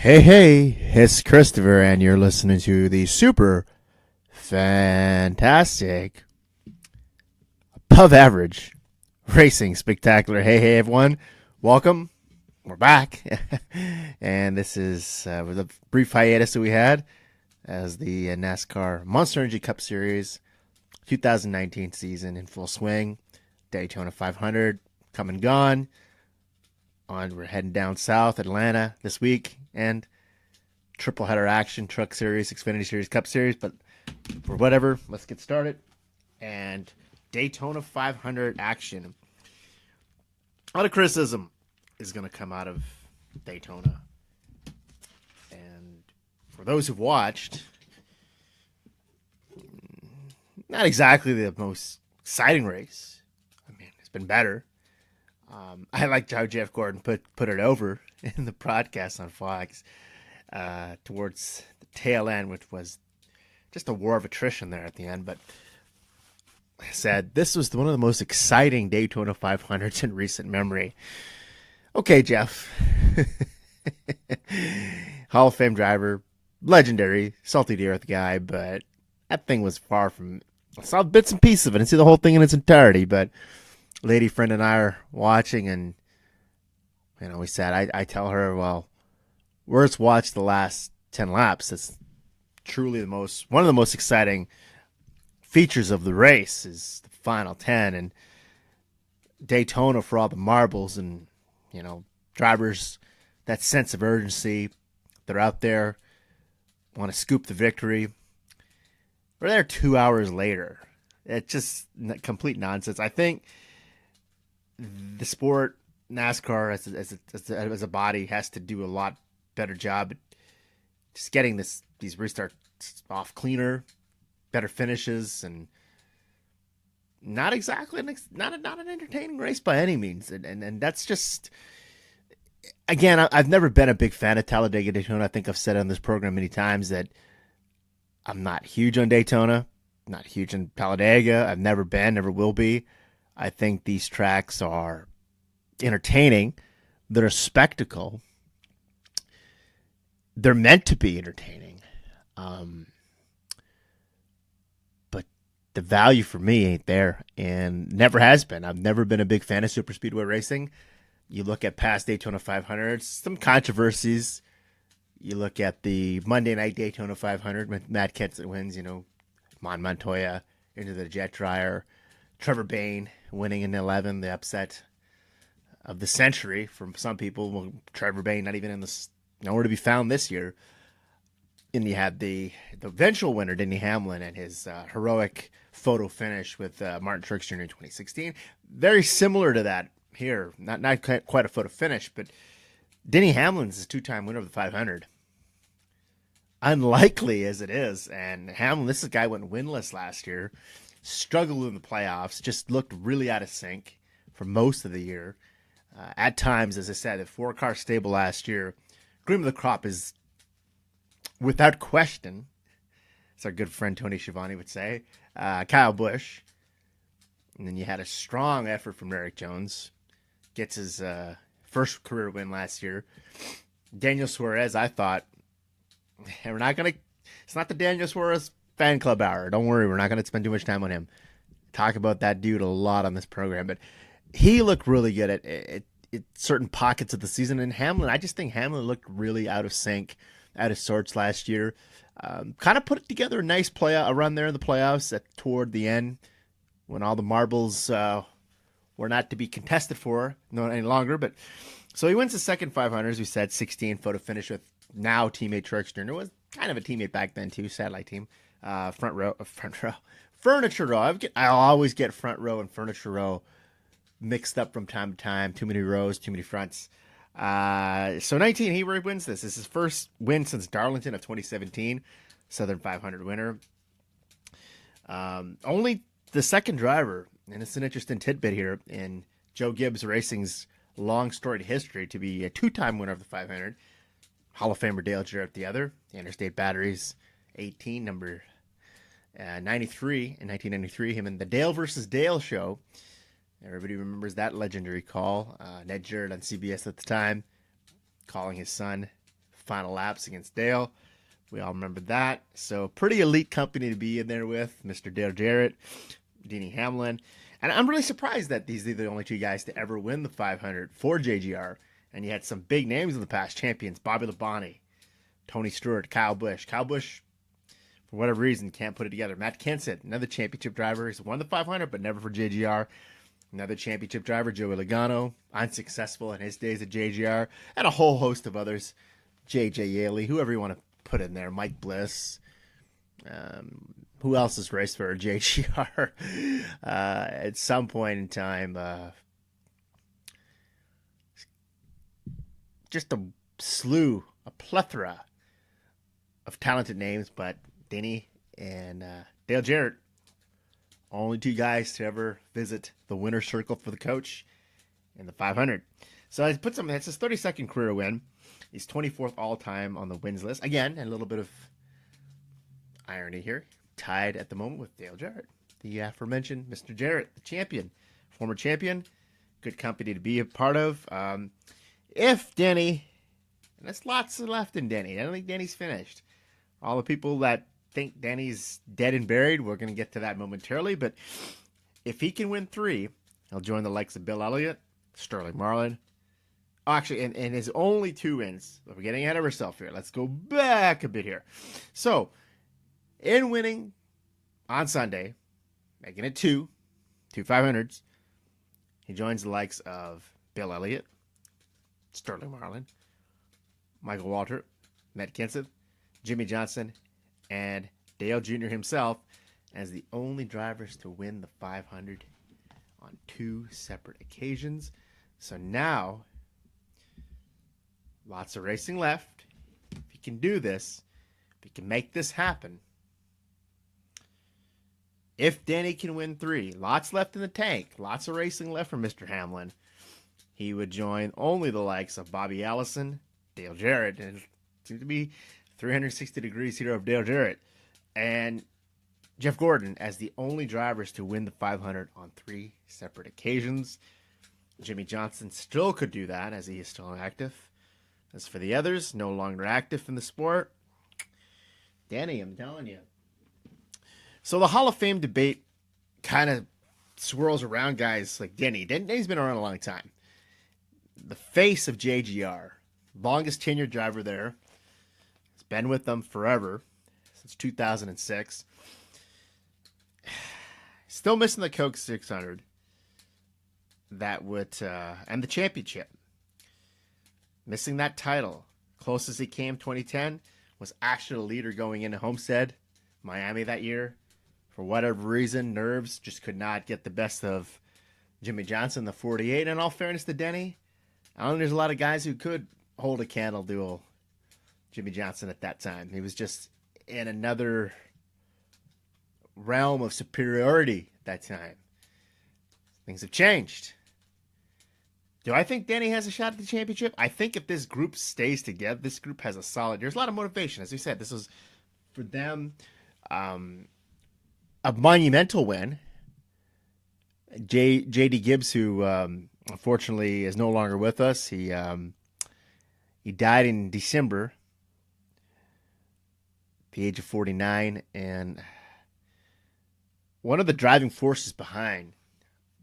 Hey, it's Christopher, and you're listening to the super fantastic, above average racing spectacular. Hey, everyone. Welcome. We're back. And this is with a brief hiatus that we had as the NASCAR Monster Energy Cup Series 2019 season in full swing. Daytona 500 come and gone. We're heading down south, Atlanta this week, and triple header action, Truck Series, Xfinity Series, Cup Series. But for whatever, let's get started. And Daytona 500 action. A lot of criticism is going to come out of Daytona. And for those who've watched, not exactly the most exciting race. I mean, it's been better. I liked how Jeff Gordon put it over in the broadcast on Fox towards the tail end, which was just a war of attrition there at the end. But like I said, this was one of the most exciting Daytona 500s in recent memory. Okay, Jeff. Hall of Fame driver, legendary, salty to earth guy, but that thing was far from... I saw bits and pieces of it. I didn't see the whole thing in its entirety, but... lady friend and I are watching, and we said, I tell her, well, let's watch the last 10 laps. That's truly one of the most exciting features of the race is the final 10, and Daytona for all the marbles and drivers, that sense of urgency. They're out there, want to scoop the victory. We're there 2 hours later. It's just complete nonsense. I think the sport, NASCAR as a body, has to do a lot better job at just getting these restarts off cleaner, better finishes, and not exactly not an entertaining race by any means. And that's just, again, I've never been a big fan of Talladega Daytona. I think I've said on this program many times that I'm not huge on Daytona, not huge on Talladega. I've never been, never will be. I think these tracks are entertaining. They're a spectacle. They're meant to be entertaining. But the value for me ain't there, and never has been. I've never been a big fan of superspeedway racing. You look at past Daytona 500s, some controversies. You look at the Monday night Daytona 500 with Matt Kenseth wins, Montoya into the jet dryer. Trevor Bayne winning in 11, the upset of the century from some people. Well, Trevor Bayne not even in nowhere to be found this year. And you had the eventual winner, Denny Hamlin, and his heroic photo finish with Martin Truex Jr. in 2016. Very similar to that here. Not quite a photo finish, but Denny Hamlin's a two-time winner of the 500. Unlikely as it is, and Hamlin, this guy went winless last year. Struggled in the playoffs, just looked really out of sync for most of the year. At times, as I said, the four-car stable last year, cream of the crop is, without question, as our good friend Tony Schiavone would say, Kyle Busch. And then you had a strong effort from Erik Jones. Gets his first career win last year. Daniel Suarez, I thought, it's not the Daniel Suarez fan club hour. Don't worry, we're not going to spend too much time on him. Talk about that dude a lot on this program, but he looked really good at certain pockets of the season. And Hamlin, I just think Hamlin looked really out of sync, out of sorts last year. Kind of put together a nice a run there in the playoffs toward the end when all the marbles were not to be contested for any longer. But so he wins the second 500, as we said, 16 photo finish with now teammate Truex Jr. Was kind of a teammate back then too, satellite team. Front row, furniture row. I'll always get front row and furniture row mixed up from time to time. Too many rows, too many fronts. So 19, he wins this. This is his first win since Darlington of 2017, Southern 500 winner. Only the second driver, and it's an interesting tidbit here in Joe Gibbs Racing's long storied history to be a two-time winner of the 500. Hall of Famer Dale Jarrett the other. The Interstate Batteries 18, number 93 in 1993. Him in the Dale versus Dale show. Everybody remembers that legendary call. Ned Jarrett on CBS at the time, calling his son final laps against Dale. We all remember that. So pretty elite company to be in there with, Mr. Dale Jarrett, Denny Hamlin. And I'm really surprised that these are the only two guys to ever win the 500 for JGR. And you had some big names in the past champions, Bobby Labonte, Tony Stewart, Kyle Busch. Kyle Busch, for whatever reason, can't put it together. Matt Kenseth, another championship driver. He's won the 500, but never for JGR. Another championship driver, Joey Logano, unsuccessful in his days at JGR. And a whole host of others, J.J. Yaley, whoever you want to put in there, Mike Bliss. Who else has raced for JGR at some point in time? Just a slew, a plethora of talented names, but Denny and Dale Jarrett, only two guys to ever visit the winner's circle for the coach in the 500. So I put it's his 32nd career win. He's 24th all-time on the wins list. Again, a little bit of irony here. Tied at the moment with Dale Jarrett, the aforementioned Mr. Jarrett, the champion, former champion. Good company to be a part of. If Denny, and there's lots left in Denny. I don't think Denny's finished. All the people that think Denny's dead and buried, we're going to get to that momentarily. But if he can win 3, he'll join the likes of Bill Elliott, Sterling Marlin. Oh, actually, and his only 2 wins. We're getting ahead of ourselves here. Let's go back a bit here. So, in winning on Sunday, making it 2 500s, he joins the likes of Bill Elliott, Sterling Marlin, Michael Waltrip, Matt Kenseth, Jimmy Johnson, and Dale Jr. himself as the only drivers to win the 500 on 2 separate occasions. So now, lots of racing left. If he can do this, if he can make this happen, if Denny can win 3, lots left in the tank, lots of racing left for Mr. Hamlin, he would join only the likes of Bobby Allison, Dale Jarrett, and it seems to be 360 degrees here of Dale Jarrett, and Jeff Gordon as the only drivers to win the 500 on 3 separate occasions. Jimmy Johnson still could do that as he is still active. As for the others, no longer active in the sport, Denny, I'm telling you. So the Hall of Fame debate kind of swirls around guys like Denny. Denny's been around a long time. The face of JGR, longest tenured driver there. He's been with them forever, since 2006. Still missing the Coke 600. That would, and the championship. Missing that title. Closest he came 2010 was actually the leader going into Homestead, Miami that year. For whatever reason, nerves just could not get the best of Jimmy Johnson, the 48. In all fairness to Denny, I don't think there's a lot of guys who could hold a candle to Jimmy Johnson at that time. He was just in another realm of superiority at that time. Things have changed. Do I think Denny has a shot at the championship? I think if this group stays together, this group has a solid... There's a lot of motivation. As we said, this was, for them, a monumental win. J.D. Gibbs, who unfortunately is no longer with us, he died in December, at the age of 49, and one of the driving forces behind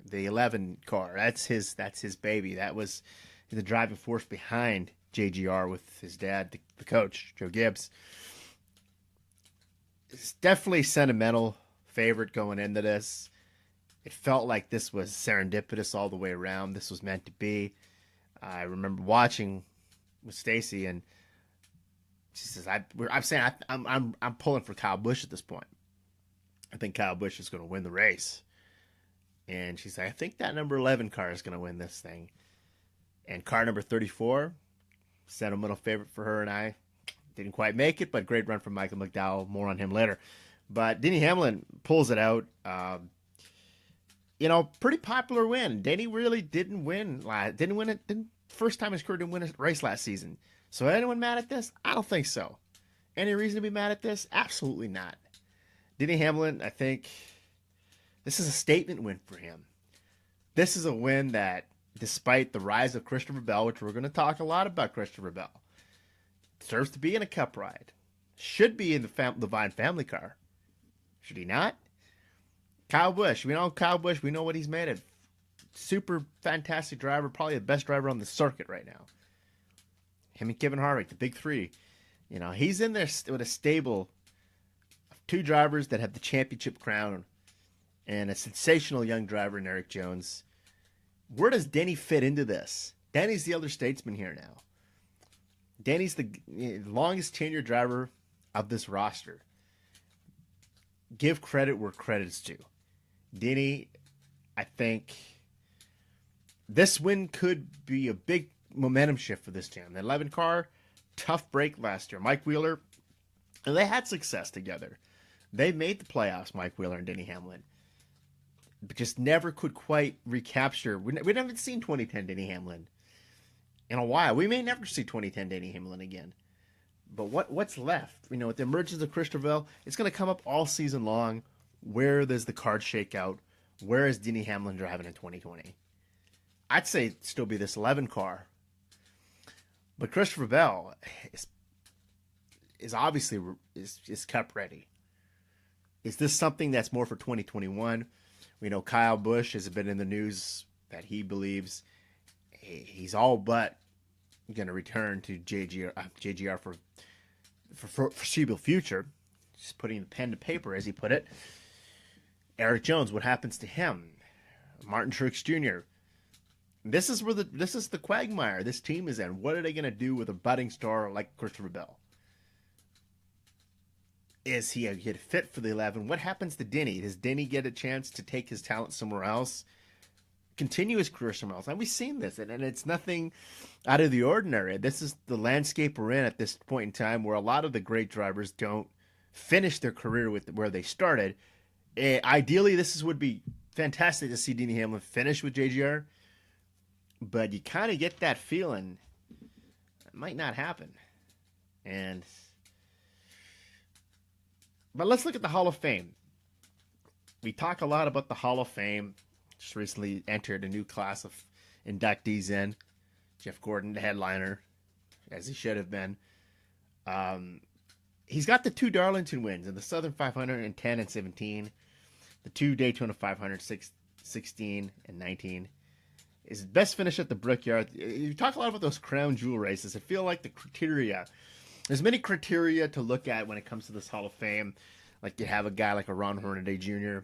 the 11 car, that's his baby. That was the driving force behind JGR with his dad, the coach, Joe Gibbs. It's definitely sentimental favorite going into this. It felt like this was serendipitous all the way around. This was meant to be. I remember watching with Stacy, and she says, "I'm pulling for Kyle Busch at this point. I think Kyle Busch is going to win the race." And she's like, "I think that number 11 car is going to win this thing." And car number 34, sentimental favorite for her and I. Didn't quite make it, but great run from Michael McDowell. More on him later. But Denny Hamlin pulls it out. Pretty popular win. Denny really didn't win. First time in his career didn't win a race last season. So anyone mad at this? I don't think so. Any reason to be mad at this? Absolutely not. Denny Hamlin, I think this is a statement win for him. This is a win that, despite the rise of Christopher Bell, which we're going to talk a lot about Christopher Bell, Deserves to be in a Cup ride. Should be in the Vine family car. Should he not? Kyle Busch. We know Kyle Busch. We know what he's made of. Super fantastic driver. Probably the best driver on the circuit right now. Him and Kevin Harvick, the big three. You know, he's in there with a stable of two drivers that have the championship crown and a sensational young driver in Erik Jones. Where does Denny fit into this? Denny's the elder statesman here now. Denny's the longest tenured driver of this roster. Give credit where credit's due. Denny, I think this win could be a big momentum shift for this team. The 11 car, tough break last year. Mike Wheeler, and they had success together. They made the playoffs, Mike Wheeler and Denny Hamlin, but just never could quite recapture. We haven't seen 2010 Denny Hamlin in a while. We may never see 2010 Denny Hamlin again. But what's left? You know, with the emergence of Christopher Bell, it's going to come up all season long. Where does the card shake out? Where is Denny Hamlin driving in 2020? I'd say it'd still be this 11 car. But Christopher Bell is obviously is Cup ready. Is this something that's more for 2021? We know Kyle Busch has been in the news that he believes he's all but going to return to JGR for foreseeable future. Just putting the pen to paper, as he put it. Erik Jones, what happens to him? Martin Truex Jr. This is the quagmire this team is in. What are they going to do with a budding star like Christopher Bell? Is he a good fit for the 11? What happens to Denny? Does Denny get a chance to take his talent somewhere else? Continue his career somewhere else? And we've seen this, and it's nothing out of the ordinary. This is the landscape we're in at this point in time, where a lot of the great drivers don't finish their career with where they started. Ideally, would be fantastic to see Denny Hamlin finish with JGR, but you kind of get that feeling it might not happen. But let's look at the Hall of Fame. We talk a lot about the Hall of Fame. Just recently entered a new class of inductees in. Jeff Gordon, the headliner, as he should have been. He's got the two Darlington wins in the Southern 500 in 10 and 17. The two Daytona 500, 16 and 19. His best finish at the Brickyard. You talk a lot about those crown jewel races. I feel like the criteria, there's many criteria to look at when it comes to this Hall of Fame. Like you have a guy like a Ron Hornaday Jr.,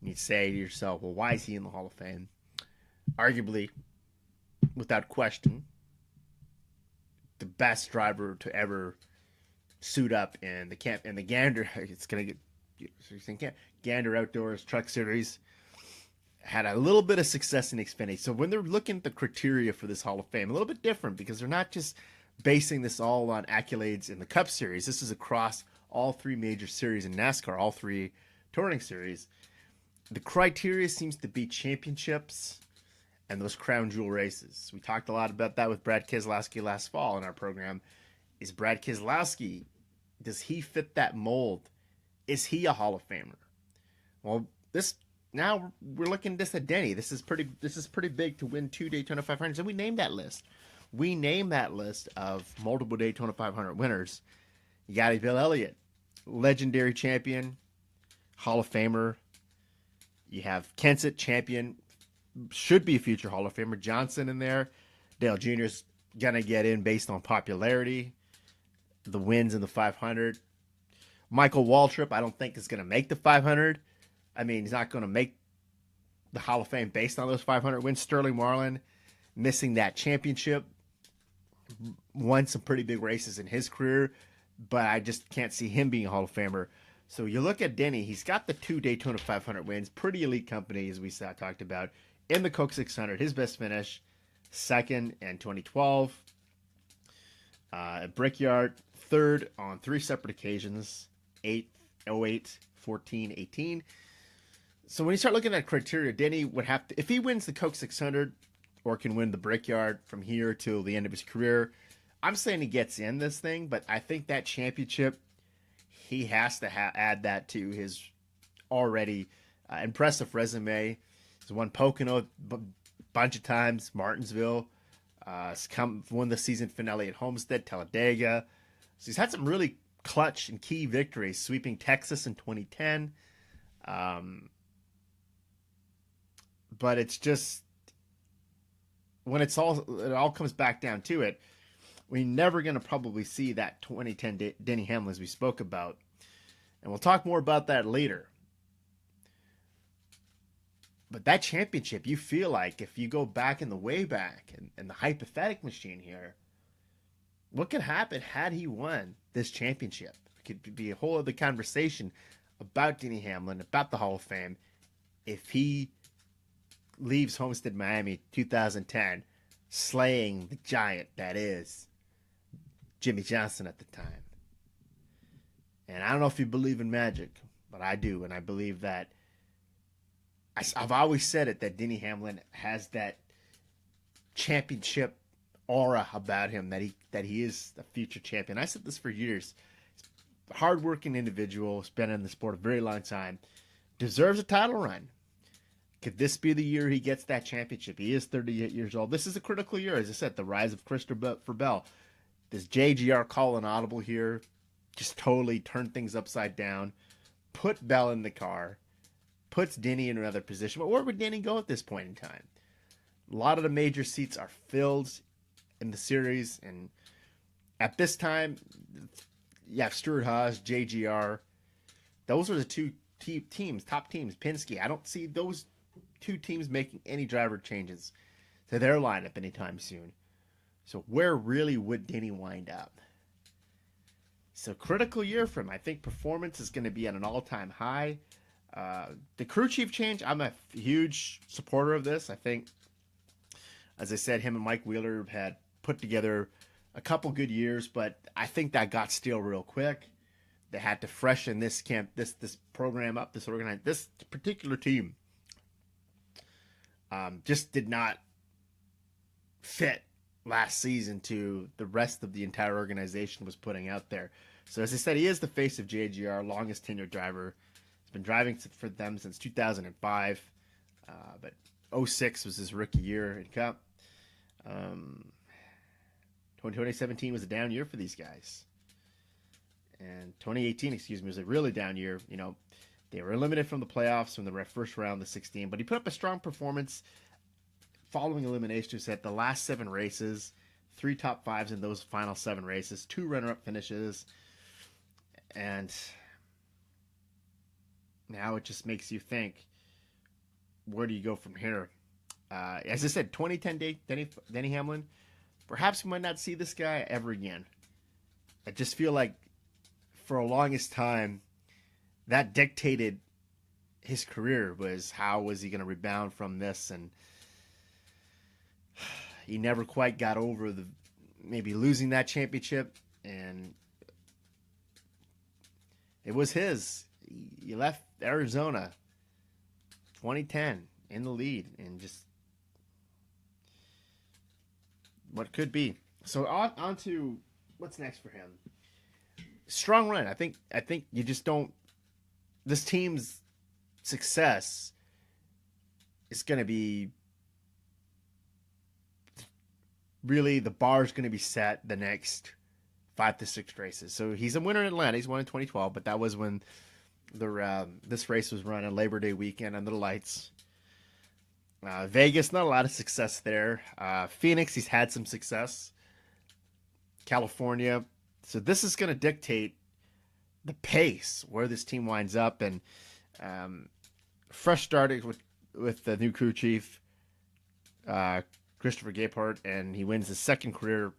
and you say to yourself, well, why is he in the Hall of Fame? Arguably, without question, the best driver to ever suit up in the Gander. It's gonna get Gander Outdoors Truck Series. Had a little bit of success in Xfinity. So when they're looking at the criteria for this Hall of Fame, a little bit different because they're not just basing this all on accolades in the Cup Series. This is across all three major series in NASCAR, all three touring series. The criteria seems to be championships and those crown jewel races. We talked a lot about that with Brad Keselowski last fall in our program. Is Brad Keselowski, does he fit that mold? Is he a Hall of Famer? Well, now we're looking at this at Denny. This is pretty big to win two Daytona 500s, and we named that list. We named that list of multiple Daytona 500 winners. You got Bill Elliott, legendary champion, Hall of Famer. You have Kenseth, champion, should be a future Hall of Famer. Johnson in there. Dale Jr.'s going to get in based on popularity. The wins in the 500. Michael Waltrip, I don't think is going to make the 500. I mean, he's not going to make the Hall of Fame based on those 500 wins. Sterling Marlin, missing that championship. Won some pretty big races in his career, but I just can't see him being a Hall of Famer. So you look at Denny, he's got the two Daytona 500 wins, pretty elite company, as we talked about. In the Coke 600, his best finish, second in 2012. At Brickyard, third on three separate occasions, 8, 08, 14, 18. So when you start looking at criteria, Denny would have to, if he wins the Coke 600 or can win the Brickyard from here till the end of his career, I'm saying he gets in this thing, but I think that championship, he has to add that to his already impressive resume. He's won Pocono a bunch of times, Martinsville, Won the season finale at Homestead, Talladega. So he's had some really clutch and key victories, sweeping Texas in 2010. But it's just when it all comes back down to it, we're never going to probably see that 2010 Denny Hamlin as we spoke about, and we'll talk more about that later. But that championship, you feel like if you go back in the way back and the hypothetical machine here, what could happen had he won this championship? It could be a whole other conversation about Denny Hamlin, about the Hall of Fame, if he leaves Homestead, Miami 2010, slaying the giant that is Jimmy Johnson at the time. And I don't know if you believe in magic, but I do, and I believe that I've always said it, that Denny Hamlin has that championship aura about him, that he is a future champion. I said this for years. He's a hardworking individual, has been in the sport a very long time, deserves a title run. Could this be the year he gets that championship? He is 38 years old. This is a critical year, as I said, the rise of Christopher Bell. This JGR call an audible here just totally turned things upside down, put Bell in the car, puts Denny in another position. But where would Denny go at this point in time? A lot of the major seats are filled in the series, and at this time, you have Stewart-Haas, JGR. Those are the two teams, top teams. Penske. I don't see those two teams making any driver changes to their lineup anytime soon. So where really would Denny wind up? So critical year for him. I think performance is going to be at an all-time high. The crew chief change, I'm a huge supporter of this. I think, as I said, him and Mike Wheeler had put together a couple good years, but I think that got stale real quick. They had to freshen this program up, this particular team. Just did not fit last season to the rest of the entire organization was putting out there. So as I said, he is the face of JGR, longest tenured driver. He's been driving for them since 2005, but 06 was his rookie year in Cup. 2017 was a down year for these guys. And 2018, was a really down year. You know, they were eliminated from the playoffs from the first round of the 16, but he put up a strong performance following eliminations at the last 7 races, 3 top 5s in those final 7 races, 2 runner-up finishes, and now it just makes you think, where do you go from here? As I said, 2010 Denny Hamlin, perhaps we might not see this guy ever again. I just feel like for the longest time, that dictated his career, was how was he going to rebound from this, and he never quite got over maybe losing that championship, and it was his. He left Arizona 2010 in the lead, and just what could be. So on to what's next for him. Strong run. I think you just don't. This team's success is going to be really, the bar is going to be set the next 5 to 6 races. So he's a winner in Atlanta. He's won in 2012, but that was when this race was run on Labor Day weekend under the lights. Vegas, not a lot of success there. Phoenix, he's had some success. California. So this is going to dictate the pace, where this team winds up. And fresh starting with the new crew chief, Christopher Gephardt, and he wins his second career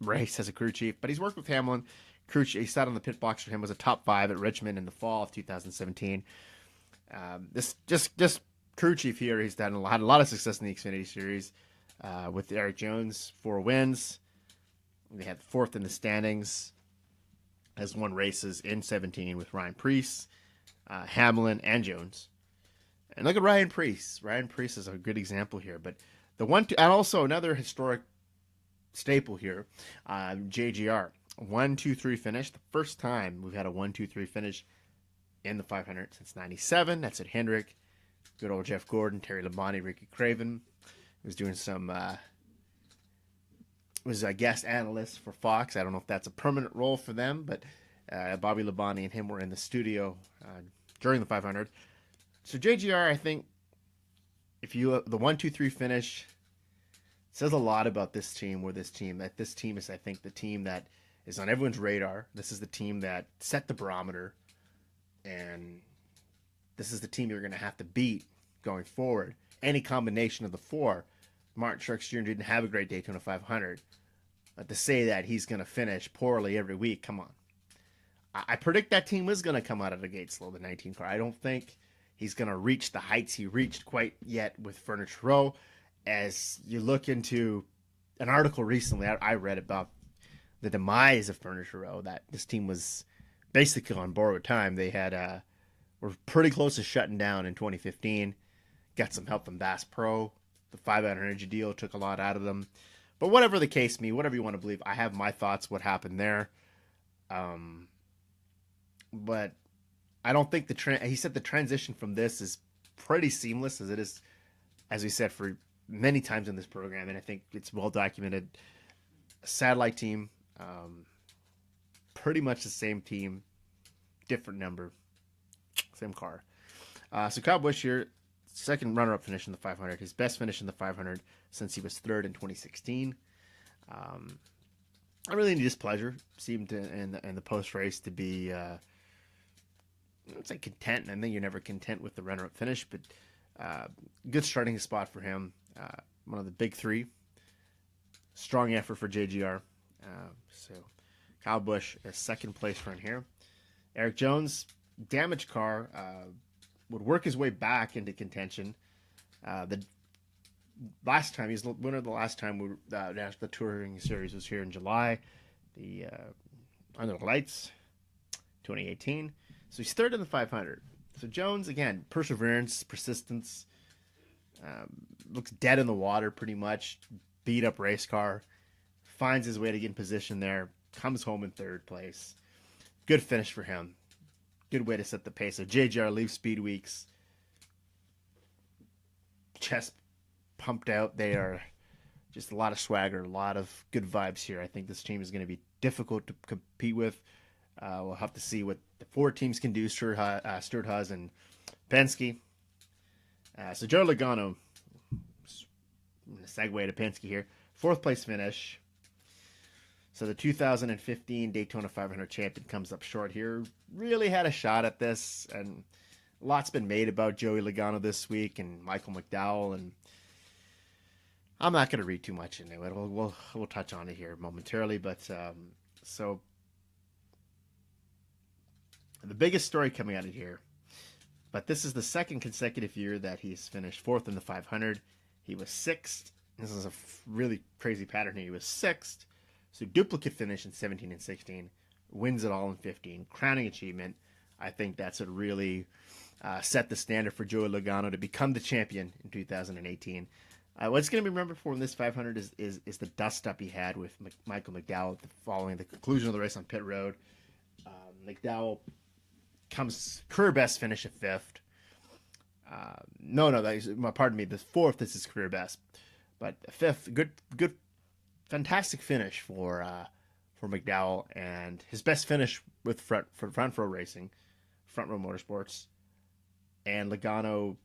race as a crew chief. But he's worked with Hamlin. He sat on the pit box for him, was a top 5 at Richmond in the fall of 2017. This crew chief here, he's had a lot of success in the Xfinity Series with Erik Jones, 4 wins. They had 4th in the standings. Has won races in 17 with Ryan Preece, Hamlin, and Jones. And look at Ryan Preece. Ryan Preece is a good example here. But and also another historic staple here, JGR. 1-2-3 finish. The first time we've had a 1-2-3 finish in the 500 since 97. That's at Hendrick. Good old Jeff Gordon, Terry Labonte, Ricky Craven. He was doing some was a guest analyst for Fox. I don't know if that's a permanent role for them, but Bobby Labonte and him were in the studio during the 500. So JGR, I think, if you the 1-2-3 finish says a lot about this team. That this team is, I think, the team that is on everyone's radar. This is the team that set the barometer, and this is the team you're going to have to beat going forward. Any combination of the four. Martin Truex Jr. didn't have a great Daytona 500. But to say that he's going to finish poorly every week, come on. I predict that team is going to come out of the gate slow, the 19 car. I don't think he's going to reach the heights he reached quite yet with Furniture Row. As you look into an article recently I read about the demise of Furniture Row, that this team was basically on borrowed time. They had were pretty close to shutting down in 2015. Got some help from Bass Pro. The 500 energy deal took a lot out of them. But whatever the case may be, whatever you want to believe, I have my thoughts what happened there. But I don't think he said the transition from this is pretty seamless, as it is, as we said, for many times in this program, and I think it's well documented. A satellite team, pretty much the same team, different number, same car. So Kyle Busch here, second runner-up finish in the 500, his best finish in the 500 since he was third in 2016. I really need displeasure. Seemed in the post race to be, I'd say content. I think you're never content with the runner-up finish, but good starting spot for him. One of the big three. Strong effort for JGR. So Kyle Busch, a second place run here. Erik Jones, damaged car, would work his way back into contention. The last time, he's the winner the last time the Touring Series was here in July. The Under the Lights, 2018. So he's third in the 500. So Jones, again, perseverance, persistence, looks dead in the water pretty much. Beat up race car, finds his way to get in position there, comes home in third place. Good finish for him. Good way to set the pace. So JGR leaves Speed Weeks. Chest pumped out. They are just a lot of swagger, a lot of good vibes here. I think this team is going to be difficult to compete with. We'll have to see what the four teams can do, Stewart-Haas and Penske. So Joe Logano, segue to Penske here, fourth place finish. So the 2015 Daytona 500 champion comes up short here. Really had a shot at this, and lots been made about Joey Logano this week and Michael McDowell, and I'm not going to read too much into it. We'll touch on it here momentarily, but so the biggest story coming out of here, but this is the second consecutive year that he's finished fourth in the 500. He was sixth. This is a really crazy pattern here. He was sixth. So duplicate finish in 17 and 16, wins it all in 15, crowning achievement. I think that's what really set the standard for Joey Logano to become the champion in 2018. What's going to be remembered for in this 500 is the dust-up he had with Michael McDowell following the conclusion of the race on pit road. McDowell comes career best finish at fifth. Pardon me, the fourth is his career best. But fifth, good, fantastic finish for McDowell, and his best finish with front row racing, front row motorsports. And Logano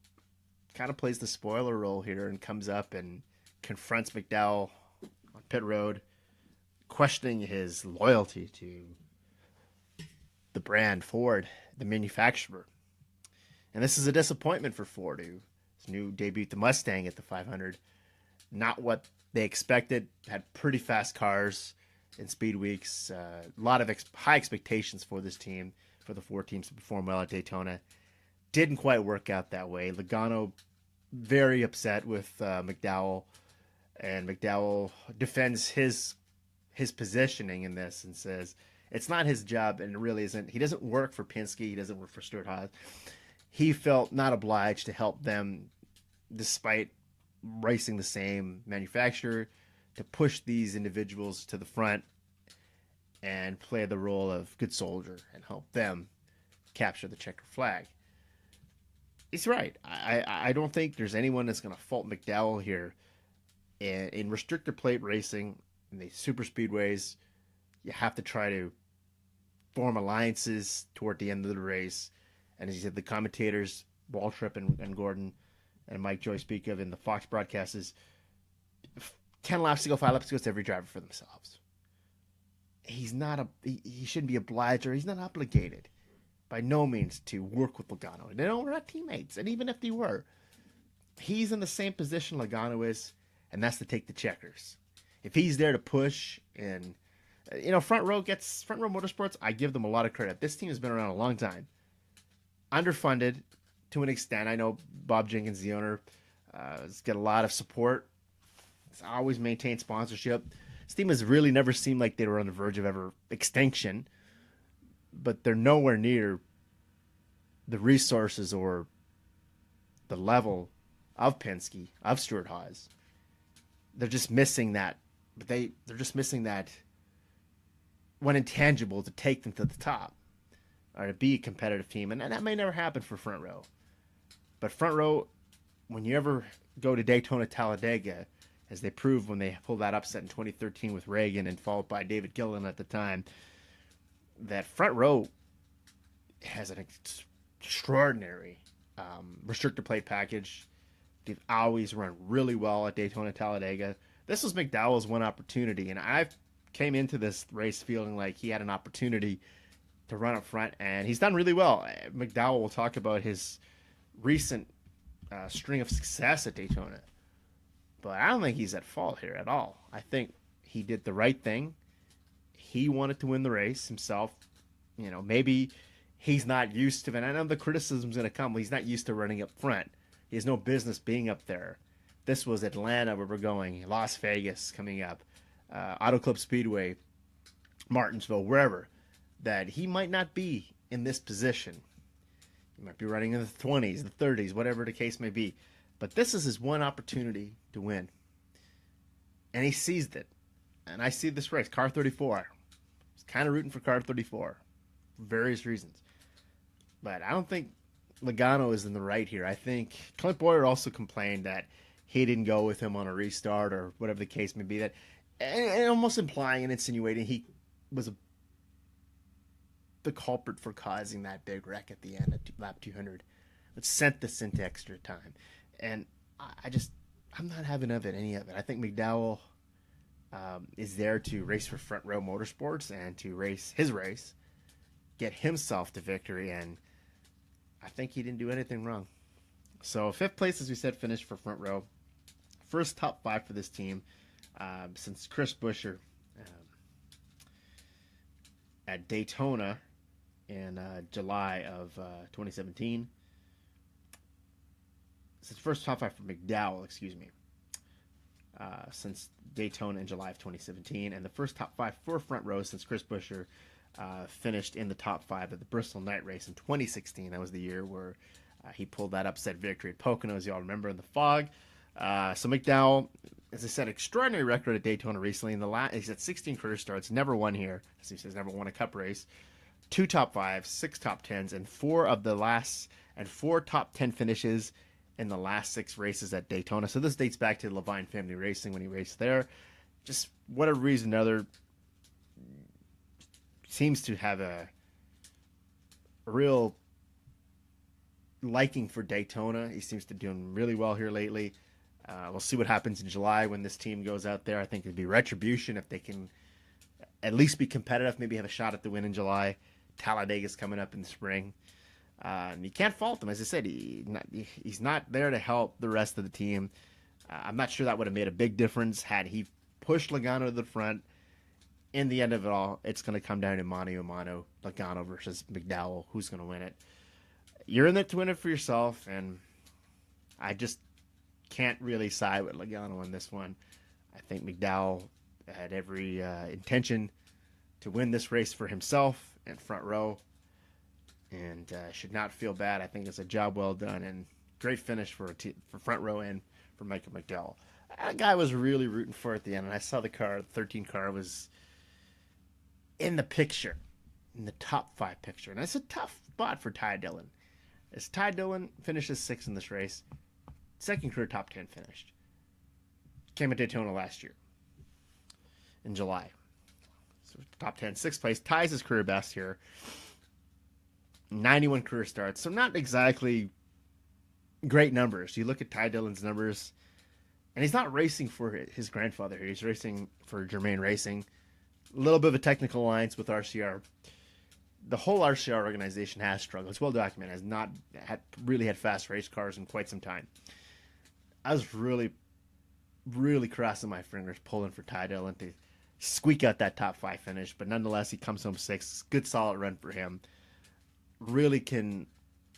kind of plays the spoiler role here and comes up and confronts McDowell on pit road, questioning his loyalty to the brand Ford, the manufacturer. And this is a disappointment for Ford, who his new debut, the Mustang at the 500. Not what they expected. Had pretty fast cars in Speed Weeks. A lot of high expectations for this team, for the four teams to perform well at Daytona. Didn't quite work out that way. Logano very upset with McDowell, and McDowell defends his positioning in this and says it's not his job, and it really isn't. He doesn't work for Penske. He doesn't work for Stewart-Haas. He felt not obliged to help them, despite racing the same manufacturer, to push these individuals to the front and play the role of good soldier and help them capture the checker flag. He's right. I don't think there's anyone that's going to fault McDowell here. In restrictor plate racing, in the super speedways, you have to try to form alliances toward the end of the race. And as you said, the commentators, Waltrip and Gordon and Mike Joy speak of in the Fox broadcast is 10 laps to go, 5 laps to go, it's every driver for themselves. He shouldn't be obliged, or he's not obligated by no means to work with Logano. No, we're not teammates. And even if they were, he's in the same position Logano is, and that's to take the checkers. If he's there to push and front row motorsports, I give them a lot of credit. This team has been around a long time. Underfunded to an extent. I know Bob Jenkins, the owner, has got a lot of support. It's always maintained sponsorship. This team has really never seemed like they were on the verge of ever extinction, but they're nowhere near the resources or the level of Penske, of Stewart-Haas. They're just missing that. But they're just missing that one intangible to take them to the top, or to be a competitive team. And that may never happen for Front Row. But Front Row, when you ever go to Daytona, Talladega, as they proved when they pulled that upset in 2013 with Reagan and followed by David Gilliland at the time, that Front Row has an extraordinary restrictor plate package. They've always run really well at Daytona, Talladega. This was McDowell's one opportunity, and I came into this race feeling like he had an opportunity to run up front, and he's done really well. McDowell will talk about his recent string of success at Daytona, but I don't think he's at fault here at all. I think he did the right thing. He wanted to win the race himself. Maybe he's not used to it. I know the criticism's going to come. He's not used to running up front. He has no business being up there. This was Atlanta where we're going, Las Vegas coming up, Auto Club Speedway, Martinsville, wherever, that he might not be in this position. He might be running in the 20s, the 30s, whatever the case may be. But this is his one opportunity to win. And he seized it. And I see this race, car 34. I was kind of rooting for car 34 for various reasons. But I don't think Logano is in the right here. I think Clint Bowyer also complained that he didn't go with him on a restart or whatever the case may be. That, and almost implying and insinuating he was the culprit for causing that big wreck at the end at lap 200, which sent this into extra time. And I'm not having any of it. I think McDowell is there to race for Front Row Motorsports and to race his race, get himself to victory, and I think he didn't do anything wrong. So 5th place, as we said, finished for Front Row. First top 5 for this team since Chris Buescher at Daytona in July of 2017. It's first top 5 for McDowell, since Daytona in July of 2017. And the first top 5 for Front Row since Chris Buescher finished in the top 5 at the Bristol Night Race in 2016. That was the year where he pulled that upset victory at Pocono, as you all remember, in the fog. So McDowell, as I said, extraordinary record at Daytona recently. He's at 16 career starts, never won here, as he says, never won a cup race. 2 top 5s, 6 top 10s, and 4 top 10 finishes in the last 6 races at Daytona. So this dates back to the Levine family racing when he raced there. Just whatever reason or another, seems to have a real liking for Daytona. He seems to be doing really well here lately. We'll see what happens in July when this team goes out there. I think it'd be retribution if they can at least be competitive, maybe have a shot at the win in July. Talladega's coming up in the spring. You can't fault him. As I said, he's not there to help the rest of the team. I'm not sure that would have made a big difference had he pushed Logano to the front. In the end of it all, it's going to come down to mano a mano, Logano versus McDowell. Who's going to win it? You're in it to win it for yourself, and I just can't really side with Logano on this one. I think McDowell had every intention to win this race for himself and Front Row, and should not feel bad. I think it's a job well done and great finish for Front Row and for Michael McDowell. That guy was really rooting for at the end, and I saw the 13 car was in the picture, in the top 5 picture, and it's a tough spot for Ty Dillon. As Ty Dillon finishes 6th in this race, second career top 10 finished. Came at Daytona last year. in July. So top 10, sixth place, ties his career best here. 91 career starts, so not exactly great numbers. You look at Ty Dillon's numbers, and he's not racing for his grandfather here. He's racing for Germain Racing. A little bit of a technical alliance with RCR. The whole RCR organization has struggled. It's well documented. Has not really had fast race cars in quite some time. I was really crossing my fingers, pulling for Ty Dillon to squeak out that top 5 finish, but nonetheless, he comes home 6th. Good, solid run for him. Really can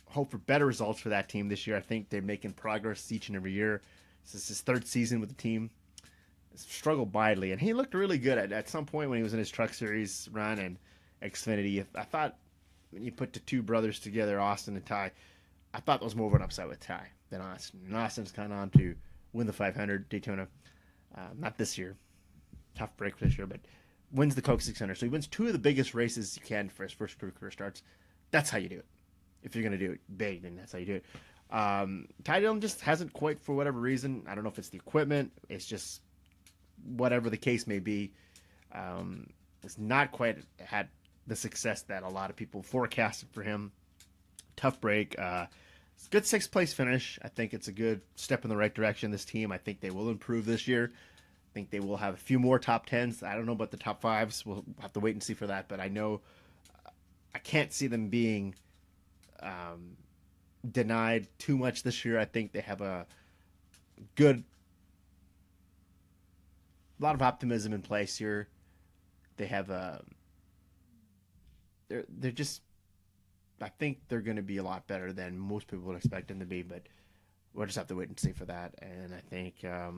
hope for better results for that team this year. I think they're making progress each and every year. This is his 3rd season with the team. Struggled mightily, and he looked really good at some point when he was in his Truck Series run and Xfinity. I thought when you put the two brothers together, Austin and Ty, I thought there was more of an upside with Ty than Austin. And Austin's kind of on to win the 500 Daytona. Not this year. Tough break for this year, but wins the Coke 600. So he wins 2 of the biggest races you can for his first career starts. That's how you do it. If you're going to do it big, then that's how you do it. Ty Dillon just hasn't quite, for whatever reason. I don't know if it's the equipment. It's just whatever the case may be. It's not quite had the success that a lot of people forecasted for him. Tough break. It's a good 6th place finish. I think it's a good step in the right direction. This team, I think they will improve this year. I think they will have a few more top 10s. I don't know about the top 5s. We'll have to wait and see for that. But I know I can't see them being denied too much this year. I think they have a lot of optimism in place here. They have they're just, I think they're going to be a lot better than most people would expect them to be, but we'll just have to wait and see for that. And I think I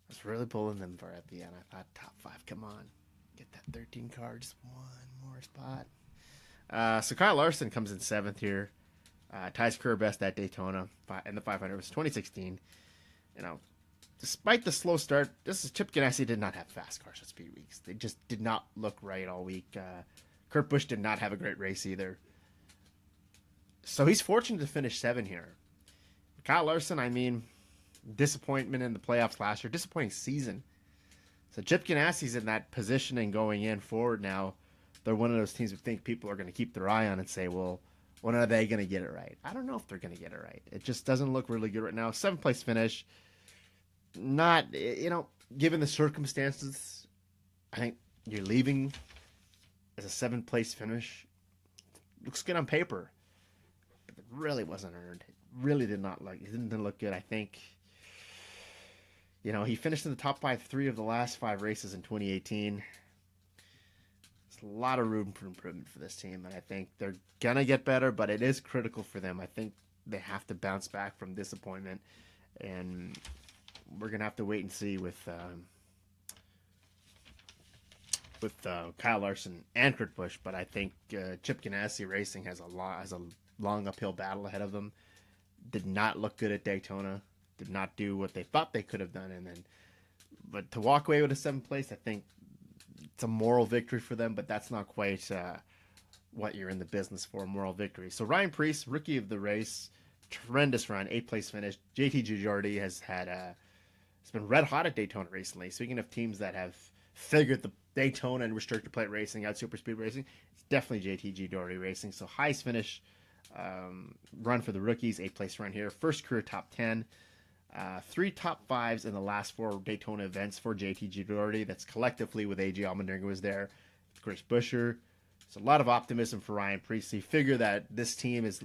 was really pulling them for at the end. I thought top 5, come on, get that 13 car, just one more spot. So Kyle Larson comes in 7th here. Ties career best at Daytona in the 500. It was 2016. Despite the slow start, Chip Ganassi did not have fast cars at Speed Weeks. They just did not look right all week. Kurt Busch did not have a great race either. So he's fortunate to finish 7 here. Kyle Larson, disappointment in the playoffs last year. Disappointing season. So Chip Ganassi's in that positioning going in forward now. They're one of those teams we think people are going to keep their eye on and say, well, when are they going to get it right? I don't know if they're going to get it right. It just doesn't look really good right now. 7th place finish. Not, given the circumstances, I think you're leaving as a 7th place finish. Looks good on paper, but it really wasn't earned. It really did not look. It didn't look good. I think, he finished in the top 3 of the last 5 races in 2018. There's a lot of room for improvement for this team, and I think they're gonna get better. But it is critical for them. I think they have to bounce back from disappointment, and we're gonna have to wait and see with Kyle Larson and Kurt Busch. But I think Chip Ganassi Racing has a long uphill battle ahead of them. Did not look good at Daytona. Did not do what they thought they could have done, but to walk away with a 7th place, I think it's a moral victory for them. But that's not quite what you're in the business for, a moral victory. So Ryan Preece, rookie of the race, tremendous run, 8th place finish. JT Giordi has had it's been red hot at Daytona recently. Speaking of teams that have figured the Daytona and restricted plate racing out, super speed racing, it's definitely JT Giordi Racing. So highest finish run for the rookies, 8th place run here. First career top 10. 3 top 5s in the last 4 Daytona events for JT Giordi. That's collectively with AJ Allmendinger was there. Chris Buescher. So a lot of optimism for Ryan Preece. You figure that this team is,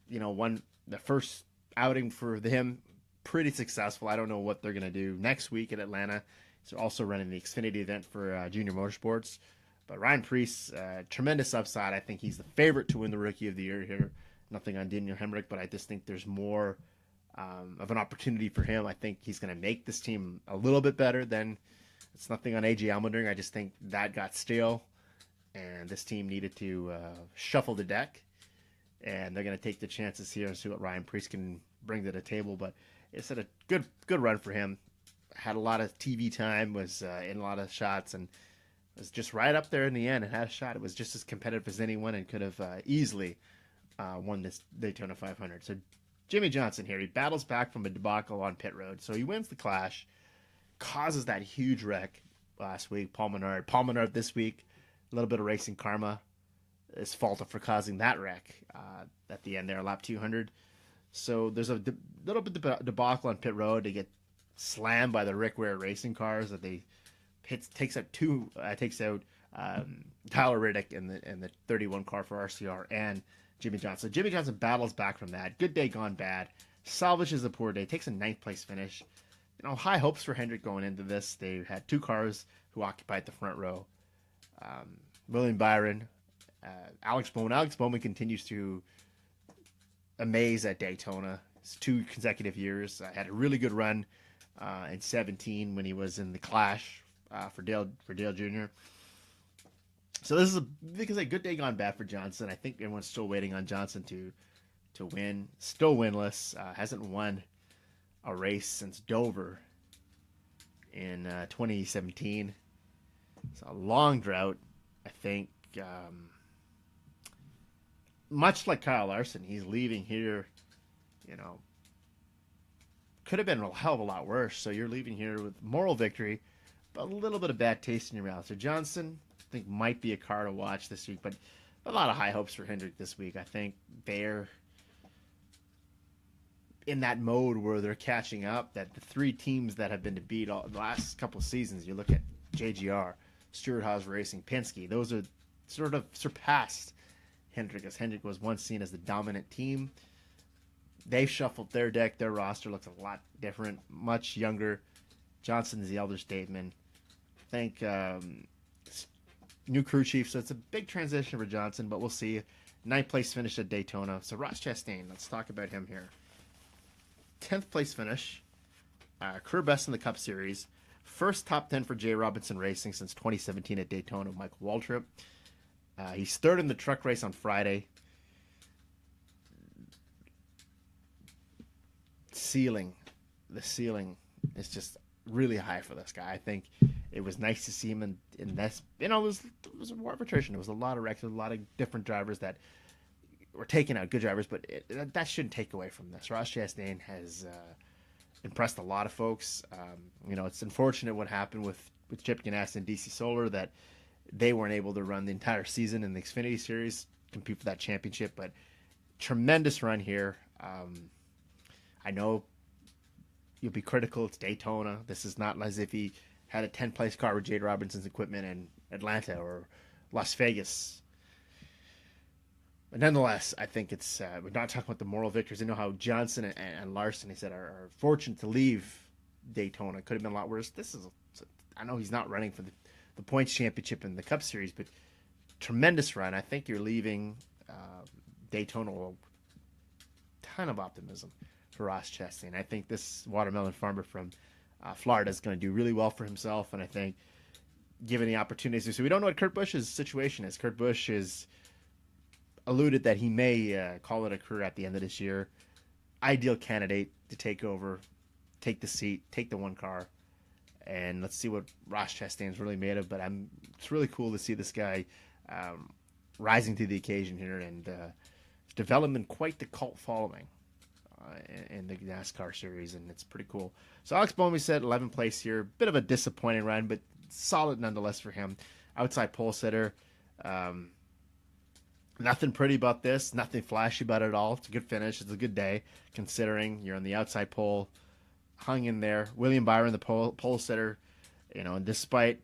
the first outing for him, pretty successful. I don't know what they're going to do next week in Atlanta. They're also running the Xfinity event for Junior Motorsports. But Ryan Preece, tremendous upside. I think he's the favorite to win the Rookie of the Year here. Nothing on Denny Hamlin, but I just think there's more of an opportunity for him. I think he's going to make this team a little bit better than, it's nothing on AJ Allmendinger. I just think that got stale, and this team needed to shuffle the deck, and they're going to take the chances here and see what Ryan Preece can bring to the table. But it's a good run for him. Had a lot of TV time, was in a lot of shots, and was just right up there in the end and had a shot. It was just as competitive as anyone and could have easily won this Daytona 500. So Jimmy Johnson here, he battles back from a debacle on pit road. So he wins the Clash. causes that huge wreck last week. Paul Menard this week, a little bit of racing karma is faulted for causing that wreck at the end there, lap 200. So there's a little bit of debacle on pit road. They get slammed by the Rick Ware racing cars that they takes out Tyler Riddick in the 31 car for RCR and Jimmy Johnson. Jimmy Johnson battles back from that. Good day gone bad. Salvages a poor day. Takes a 9th place finish. High hopes for Hendrick going into this. They had 2 cars who occupied the front row. William Byron, Alex Bowman. Alex Bowman continues to amaze at Daytona. It's 2 consecutive years. Had a really good run in 17 when he was in the Clash for Dale Jr. So this is a good day gone bad for Johnson. I think everyone's still waiting on Johnson to win. Still winless. Hasn't won a race since Dover in 2017. It's a long drought. I think much like Kyle Larson, he's leaving here. Could have been a hell of a lot worse. So you're leaving here with moral victory, but a little bit of bad taste in your mouth. So Johnson, I think, might be a car to watch this week, but a lot of high hopes for Hendrick this week. I think they're in that mode where they're catching up, that the 3 teams that have been to beat the last couple of seasons, you look at JGR, Stewart-Haas Racing, Penske, those are sort of surpassed Hendrick, as Hendrick was once seen as the dominant team. They've shuffled their deck. Their roster looks a lot different, much younger. Johnson's the elder statesman. I think new crew chief, so it's a big transition for Johnson, but we'll see. 9th place finish at Daytona. So Ross Chastain, let's talk about him here. 10th place finish, career best in the Cup Series. First top 10 for Jay Robinson Racing since 2017 at Daytona with Michael Waltrip. He's 3rd in the truck race on Friday. The ceiling is just really high for this guy. I think it was nice to see him in this. It was a war of attrition. It was a lot of wrecks. There was a lot of different drivers that were taking out, good drivers, but that shouldn't take away from this. Ross Chastain has impressed a lot of folks. It's unfortunate what happened with Chip Ganassi and DC Solar, that they weren't able to run the entire season in the Xfinity Series, compete for that championship, but tremendous run here. I know you'll be critical. It's Daytona. This is not as if he had a 10th-place car with Jade Robinson's equipment in Atlanta or Las Vegas. But nonetheless, I think it's we're not talking about the moral victories. I know how Johnson and Larson, he said, are fortunate to leave Daytona. Could have been a lot worse. I know he's not running for the points championship in the Cup Series, but tremendous run. I think you're leaving Daytona with a ton of optimism for Ross Chastain. I think this watermelon farmer from Florida is going to do really well for himself, and I think given the opportunities. So we don't know what Kurt Busch's situation is. Kurt Busch has alluded that he may call it a career at the end of this year. Ideal candidate to take over, take the seat, take the one car, and let's see what Ross Chastain's really made of. But it's really cool to see this guy rising to the occasion here and developing quite the cult following in the NASCAR series, and it's pretty cool. So Alex Bowman said 11th place here. Bit of a disappointing run, but solid nonetheless for him. Outside pole sitter. Nothing pretty about this. Nothing flashy about it at all. It's a good finish. It's a good day, considering you're on the outside pole. Hung in there. William Byron, the pole sitter, and despite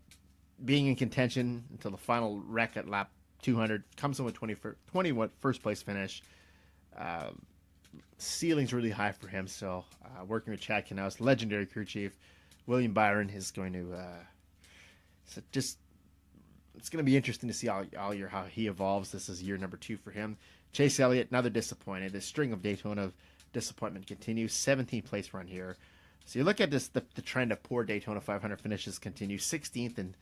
being in contention until the final wreck at lap 200, comes in with 21st first place finish. Ceiling's really high for him, so working with Chad Knaus, legendary crew chief, William Byron is going to it's going to be interesting to see all year how he evolves. This is year number 2 for him. Chase Elliott, another disappointed. The string of Daytona disappointment continues. 17th place run here. So you look at this, the trend of poor Daytona 500 finishes continues. 16th in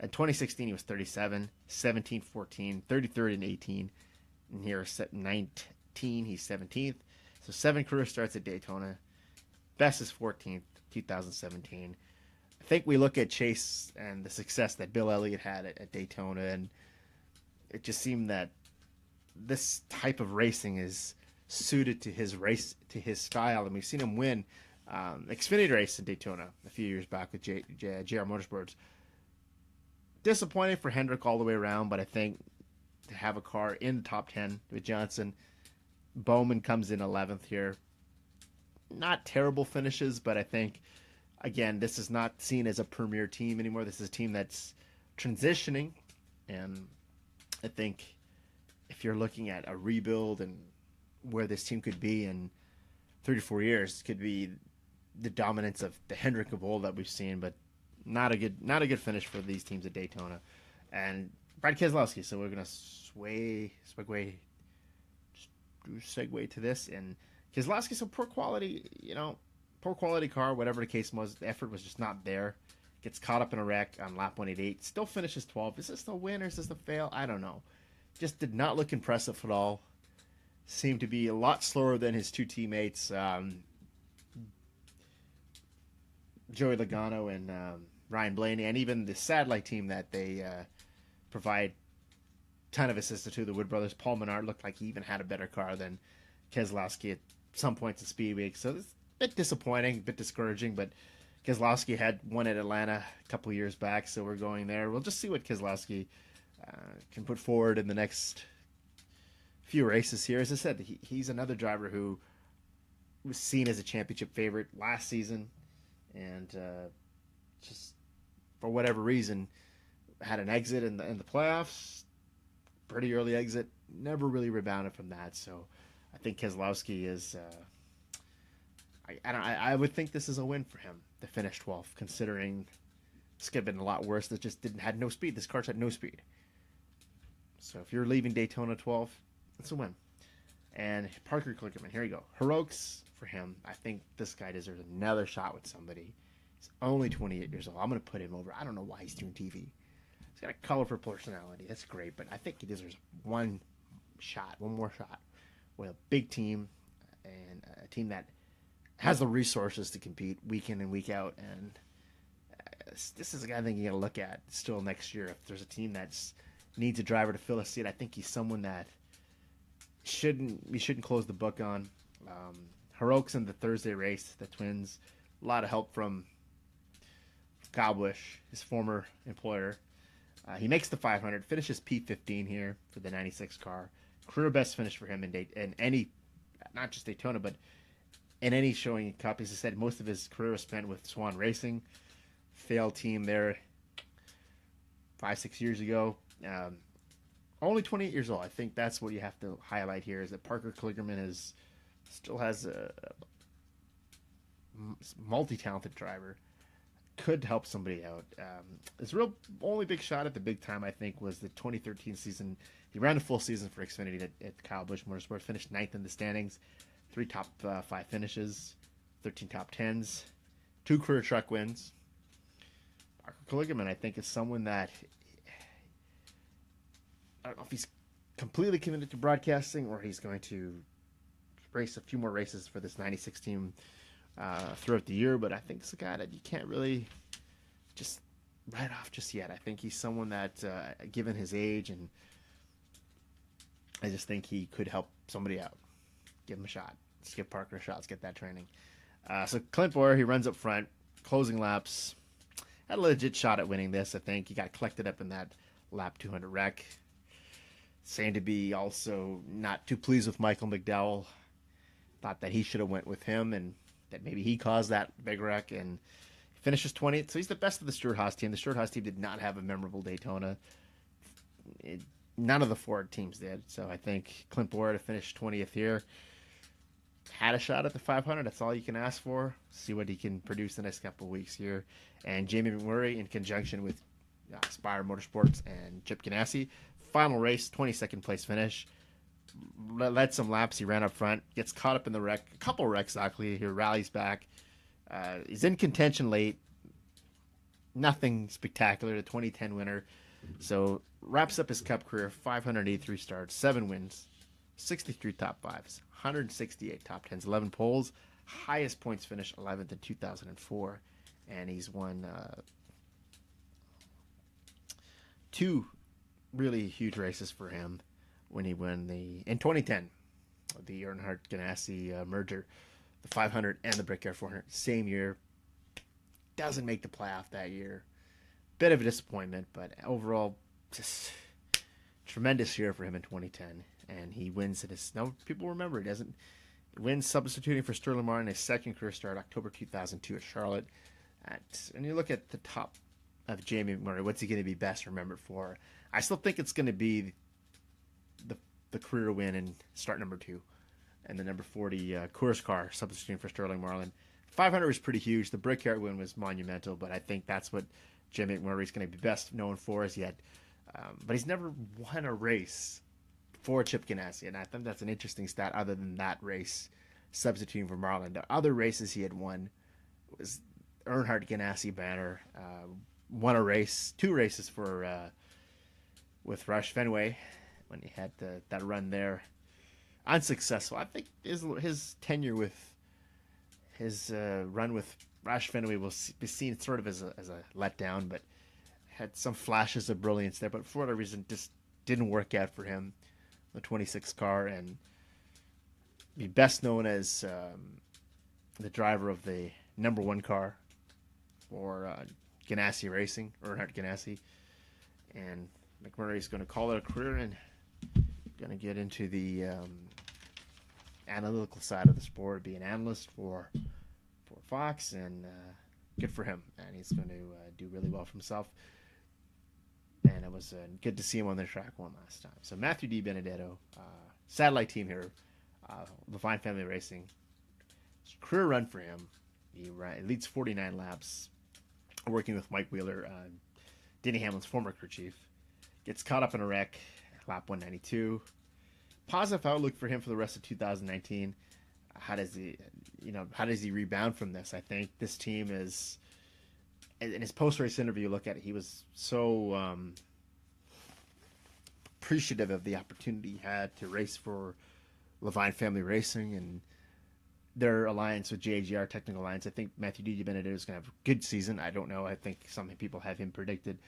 2016 he was 37, 17, 14, 33rd and 18. And here 19 he's 17th. So 7 career starts at Daytona. Best is 14th, 2017. I think we look at Chase and the success that Bill Elliott had at Daytona, and it just seemed that this type of racing is suited to his race, to his style, and we've seen him win Xfinity race in Daytona a few years back with JR Motorsports. Disappointing for Hendrick all the way around, but I think to have a car in the top 10 with Johnson, Bowman comes in 11th here. Not terrible finishes, but I think, again, this is not seen as a premier team anymore. This is a team that's transitioning, and I think if you're looking at a rebuild and where this team could be in 3 to 4 years, it could be the dominance of the Hendrick of old that we've seen, but not a good finish for these teams at Daytona. And Brad Keselowski, so we're gonna segue to this. And Keselowski, so poor quality car, whatever the case was. The effort was just not there. Gets caught up in a wreck on lap 188. Still finishes 12th. Is this the win or is this the fail? I don't know. Just did not look impressive at all. Seemed to be a lot slower than his two teammates, Joey Logano and Ryan Blaney, and even the satellite team that they provide ton of assistance to, the Wood brothers. Paul Menard looked like he even had a better car than Keselowski at some points in Speed Week. So it's a bit disappointing, a bit discouraging, but Keselowski had won at Atlanta a couple years back, so we're going there. We'll just see what Keselowski can put forward in the next few races here. As I said, he's another driver who was seen as a championship favorite last season, and just for whatever reason had an exit in the playoffs, pretty early exit, never really rebounded from that. So I think Keselowski is I would think this is a win for him to finish 12th, considering this could have been a lot worse. That just had no speed. This car had no speed. So if you're leaving Daytona 12th, it's a win. And Parker Kligerman, here you go. Heroics for him. I think this guy deserves another shot with somebody. He's only 28 years old. I'm going to put him over. I don't know why he's doing TV. He's got a colorful personality. That's great, but I think he deserves one more shot with a big team and a team that has the resources to compete week in and week out. And this is a guy I think you got to look at still next year. If there's a team that needs a driver to fill a seat, I think he's someone that we shouldn't close the book on. Heroics in the Thursday race, the Twins, a lot of help from Kyle Busch, his former employer. He makes the 500, finishes P15 here for the 96 car. Career best finish for him in any, not just Daytona, but in any showing cup. As I said, most of his career was spent with Swan Racing. Failed team there 5-6 years ago. Only 28 years old. I think that's what you have to highlight here, is that Parker Kligerman still has a multi-talented driver. Could help somebody out. His real only big shot at the big time, I think, was the 2013 season. He ran a full season for Xfinity at Kyle Busch Motorsport, finished 9th in the standings, 3 top 5 finishes, 13 top 10s, 2 career truck wins. Parker Kligerman, I think, is someone that, I don't know if he's completely committed to broadcasting or he's going to race a few more races for this 96 team throughout the year, but I think it's a guy that you can't really just write off just yet. I think he's someone that, given his age, and I just think he could help somebody out. Give him a shot. Let's give Parker a shot. Let's get that training. So Clint Bowyer, he runs up front, closing laps. Had a legit shot at winning this, I think. He got collected up in that lap 200 wreck. Seemed to be also not too pleased with Michael McDowell. Thought that he should have went with him and that maybe he caused that big wreck, and finishes 20th. So he's the best of the Stewart-Haas team. The Stewart-Haas team did not have a memorable Daytona. None of the Ford teams did. So I think Clint Bowyer to finish 20th here. Had a shot at the 500. That's all you can ask for. See what he can produce the next couple of weeks here. And Jamie McMurray, in conjunction with Spire Motorsports and Chip Ganassi, final race, 22nd place finish. Led some laps. He ran up front. Gets caught up in the wreck. A couple wrecks, actually. He rallies back. He's in contention late. Nothing spectacular. The 2010 winner. So wraps up his Cup career. 583 starts. 7 wins. 63 top 5s. 168 top 10s. 11 poles. Highest points finish. 11th in 2004. And he's won 2 really huge races for him. When he won in 2010, the Earnhardt Ganassi merger. the 500 and the Brickyard 400 same year. Doesn't make the playoff that year. Bit of a disappointment, but overall, just tremendous year for him in 2010. And he wins it. No, people remember he wins substituting for Sterling Martin, his second career start, October 2002 at Charlotte. And you look at the top of Jamie McMurray, what's he going to be best remembered for? I still think it's going to be the career win in start number 2, and the number 40 Coors car substituting for Sterling Marlin. 500 was pretty huge. The Brickyard win was monumental, but I think that's what Jim McMurray's going to be best known for. But he's never won a race for Chip Ganassi, and I think that's an interesting stat. Other than that race, substituting for Marlin, the other races he had won was Earnhardt Ganassi banner. Won a race, 2 races for with Roush Fenway when he had that run there. Unsuccessful. I think his tenure with his run with Roush Fenway will be seen sort of as a letdown, but had some flashes of brilliance there, but for whatever reason just didn't work out for him. The 26 car, and be best known as the driver of the number 1 car for Ganassi Racing, Earnhardt Ganassi. And McMurray's going to call it a career and going to get into the analytical side of the sport, be an analyst for Fox, and good for him. And he's going to do really well for himself. And it was good to see him on the track one last time. So Matthew DiBenedetto, satellite team here, Levine Family Racing. Career run for him. He leads 49 laps, working with Mike Wheeler, Denny Hamlin's former crew chief. Gets caught up in a wreck, lap 192. Positive outlook for him for the rest of 2019. How does he rebound from this? I think this team is, in his post-race interview, look at it, he was so appreciative of the opportunity he had to race for Levine Family Racing and their alliance with JGR Technical Alliance. I think Matthew DiBenedetto is going to have a good season. I don't know. I think some people have him predicted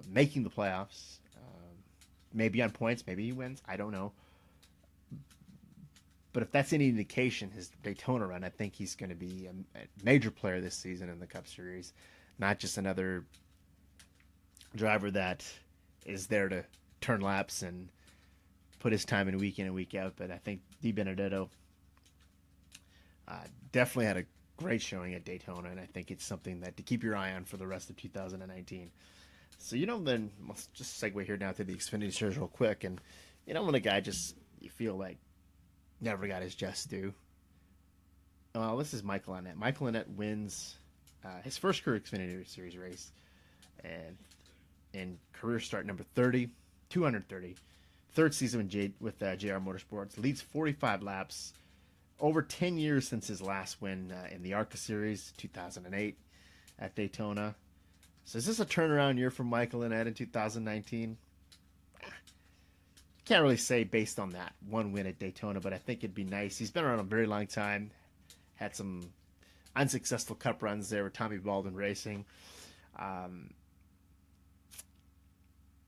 making the playoffs. Maybe on points. Maybe he wins. I don't know. But if that's any indication, his Daytona run, I think he's going to be a major player this season in the Cup Series. Not just another driver that is there to turn laps and put his time in week and week out. But I think DiBenedetto definitely had a great showing at Daytona, and I think it's something that to keep your eye on for the rest of 2019. So, then let's just segue here now to the Xfinity Series real quick. And, when a guy you feel like never got his just due. Well, this is Michael Annett. Michael Annett wins his first career Xfinity Series race, and in career start number 30, 230, third season with JR Motorsports, leads 45 laps, over 10 years since his last win in the ARCA Series, 2008 at Daytona. So is this a turnaround year for Michael Annett in 2019? Can't really say based on that one win at Daytona, but I think it'd be nice. He's been around a very long time, had some unsuccessful Cup runs there with Tommy Baldwin Racing.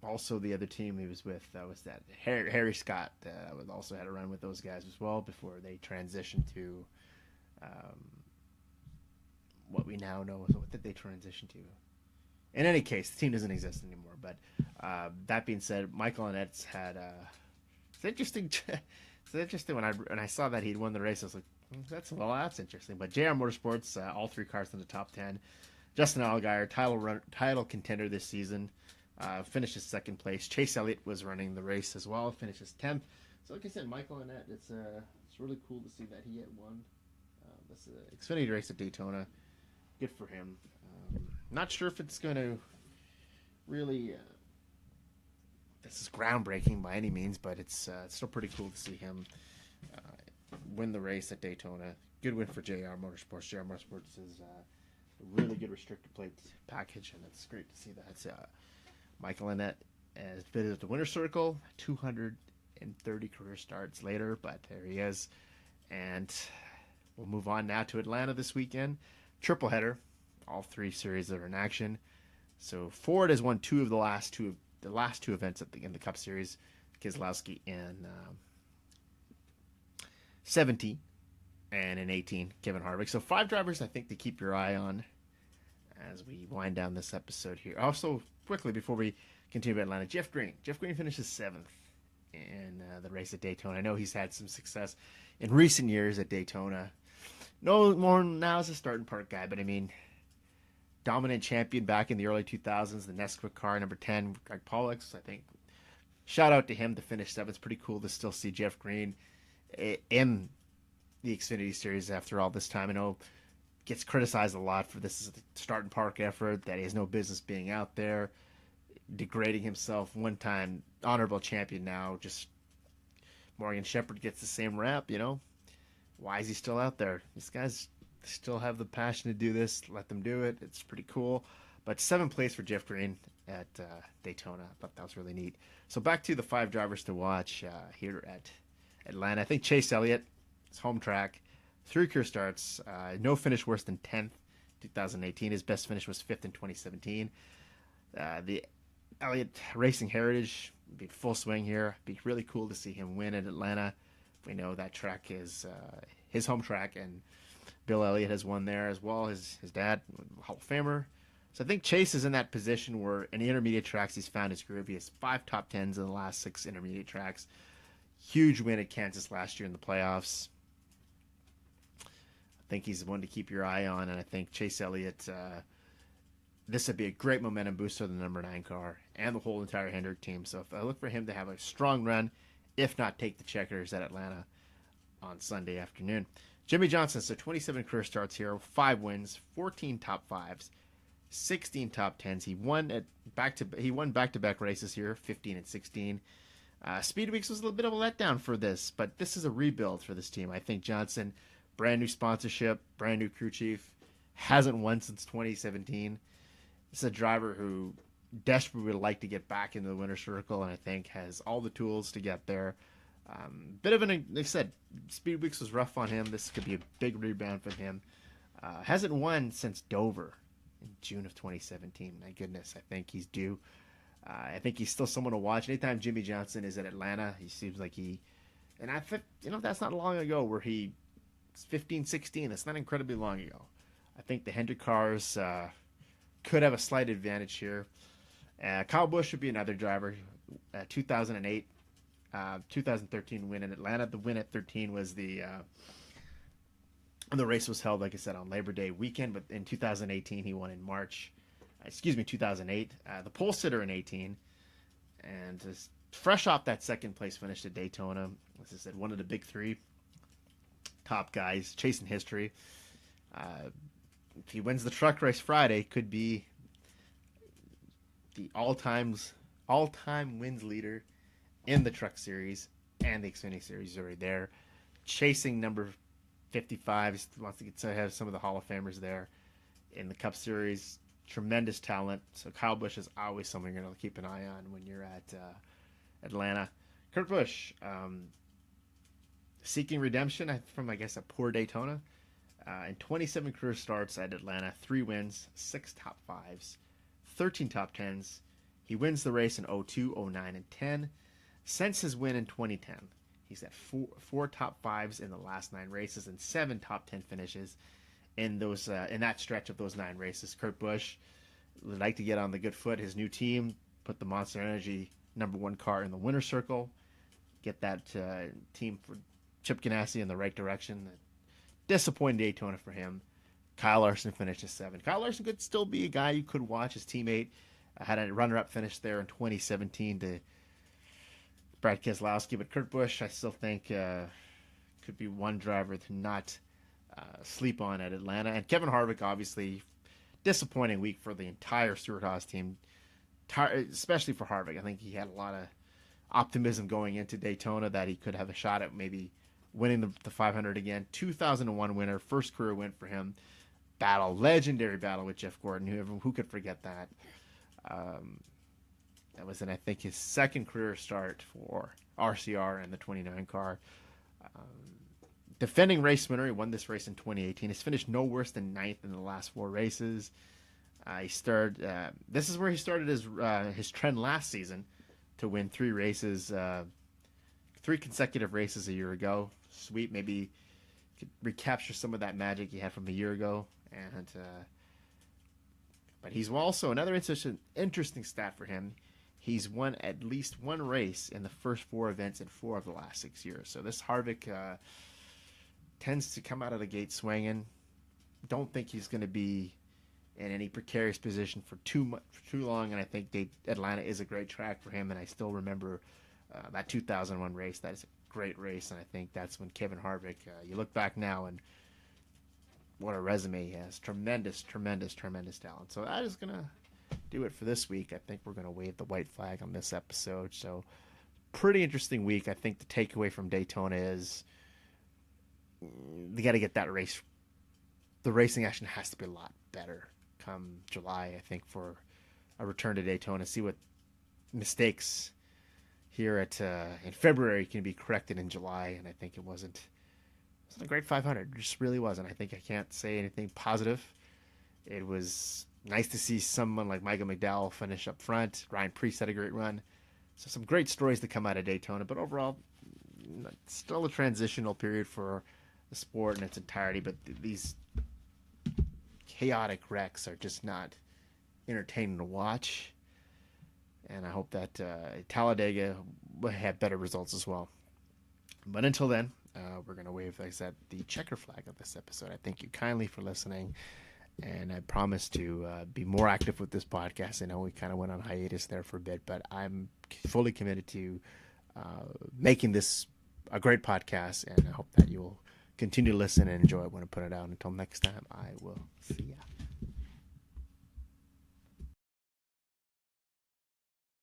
Also, the other team he was with was that Harry Scott. Also had a run with those guys as well before they transitioned to what we now know. What did they transition to? In any case, the team doesn't exist anymore. But that being said, Michael Annett's had it's interesting. It's interesting when I saw that he'd won the race. I was like, that's interesting. But JR Motorsports, all 3 cars in the top 10. Justin Allgaier, title contender this season, finishes second place. Chase Elliott was running the race as well, finishes 10th. So like I said, Michael Annett, it's really cool to see that he had won this Xfinity race at Daytona. Good for him. Not sure if it's going to really this is groundbreaking by any means, but it's still pretty cool to see him win the race at Daytona. Good win for JR Motorsports. JR Motorsports is a really good restricted plate package, and it's great to see that. Michael Annett has been at the winner's circle, 230 career starts later, but there he is. And we'll move on now to Atlanta this weekend. Triple header. All 3 series are in action. So Ford has won 2 of the last two events in the Cup Series. Keselowski in 17 and in 18, Kevin Harvick. So 5 drivers I think to keep your eye on as we wind down this episode here. Also, quickly before we continue about Atlanta, Jeff Green. Jeff Green finishes 7th in the race at Daytona. I know he's had some success in recent years at Daytona. No more now as a starting park guy, but I mean, dominant champion back in the early 2000s, the Nesquik car, number 10, Greg Pollux. I think shout out to him to finish 7th. It's pretty cool to still see Jeff Green in the Xfinity Series after all this time. I know gets criticized a lot for this as a starting park effort, that he has no business being out there, degrading himself. One-time honorable champion now. Just Morgan Shepherd gets the same rap, you know. Why is he still out there? These guys still have the passion to do this. Let them do it. It's pretty cool. But 7th place for Jeff Green at Daytona. I thought that was really neat. So back to the 5 drivers to watch here at Atlanta. I think Chase Elliott, his home track, 3 career starts, no finish worse than 10th 2018. His best finish was 5th in 2017. The Elliott Racing Heritage be full swing here. Be really cool to see him win at Atlanta. We know that track is his home track, and Bill Elliott has won there as well. His dad, Hall of Famer. So I think Chase is in that position where in the intermediate tracks he's found his groove. He has 5 top 10s in the last 6 intermediate tracks. Huge win at Kansas last year in the playoffs. I think he's one to keep your eye on, and I think Chase Elliott, this would be a great momentum booster to the number 9 car and the whole entire Hendrick team. So if I look for him to have a strong run, if not take the checkers at Atlanta on Sunday afternoon. Jimmy Johnson, so 27 career starts here, 5 wins, 14 top 5s, 16 top 10s. He won back-to-back races here, 15 and 16. Speed Weeks was a little bit of a letdown for this, but this is a rebuild for this team. I think Johnson, brand new sponsorship, brand new crew chief, hasn't won since 2017. This is a driver who desperately would like to get back into the winner's circle, and I think has all the tools to get there. Bit of like I said, Speed Weeks was rough on him. This could be a big rebound for him. Hasn't won since Dover in June of 2017. My goodness, I think he's due. I think he's still someone to watch. Anytime Jimmy Johnson is at Atlanta, he seems like and I think, that's not long ago where he was 15, 16. That's not incredibly long ago. I think the Hendrick cars could have a slight advantage here. Kyle Busch would be another driver. 2008, 2013 win in Atlanta. The win at 13 was the race was held, like I said, on Labor Day weekend, but in 2018 he won in March. 2008. The pole sitter in 18, and just fresh off that 2nd place finish at Daytona. As I said, one of the big 3 top guys chasing history. If he wins the truck race Friday, could be the all-time wins leader in the Truck Series and the Xfinity Series. He's already there, chasing number 55. He wants to get to have some of the Hall of Famers there in the Cup Series. Tremendous talent. So Kyle Busch is always someone you're going to keep an eye on when you're at Atlanta. Kurt Busch, seeking redemption from, I guess, a poor Daytona. In 27 career starts at Atlanta, 3 wins, 6 top 5s, 13 top 10s. He wins the race in 02, 09, and 10. Since his win in 2010, he's at 4 top 5s in the last 9 races and 7 top 10 finishes in that stretch of those 9 races. Kurt Busch would like to get on the good foot. His new team put the Monster Energy number 1 car in the winner's circle, get that team for Chip Ganassi in the right direction. Disappointing Daytona for him. Kyle Larson finished 7. Kyle Larson could still be a guy you could watch. His teammate had a runner-up finish there in 2017 to Brad Keselowski, but Kurt Busch I still think could be one driver to not sleep on at Atlanta. And Kevin Harvick, obviously, disappointing week for the entire Stewart-Haas team, especially for Harvick. I think he had a lot of optimism going into Daytona that he could have a shot at maybe winning the 500 again. 2001 winner, first career win for him. Legendary battle with Jeff Gordon. Who could forget that? That was I think, his 2nd career start for RCR and the 29 car. Defending race winner, he won this race in 2018. He's finished no worse than 9th in the last 4 races. This is where he started his trend last season to win 3 races, 3 consecutive races a year ago. Sweet, maybe could recapture some of that magic he had from a year ago. And but he's also another interesting stat for him. He's won at least one race in the first 4 events in 4 of the last 6 years. So this Harvick tends to come out of the gate swinging. Don't think he's going to be in any precarious position for too long. And I think Atlanta is a great track for him. And I still remember that 2001 race. That is a great race. And I think that's when Kevin Harvick, you look back now and what a resume he has. Tremendous talent. So that is going to do it for this week. I think we're going to wave the white flag on this episode. So pretty interesting week. I think the takeaway from Daytona is they got to get that race. The racing action has to be a lot better come July, I think, for a return to Daytona. See what mistakes here in February can be corrected in July. And I think it wasn't a great 500. It just really wasn't. I think I can't say anything positive. It was nice to see someone like Michael McDowell finish up front. Ryan Preece had a great run. So some great stories to come out of Daytona. But overall, still a transitional period for the sport in its entirety. But these chaotic wrecks are just not entertaining to watch. And I hope that Talladega will have better results as well. But until then, we're going to wave, like I said, the checker flag of this episode. I thank you kindly for listening. And I promise to be more active with this podcast. I know we kind of went on hiatus there for a bit, but I'm fully committed to making this a great podcast. And I hope that you'll continue to listen and enjoy it when I put it out. Until next time, I will see ya.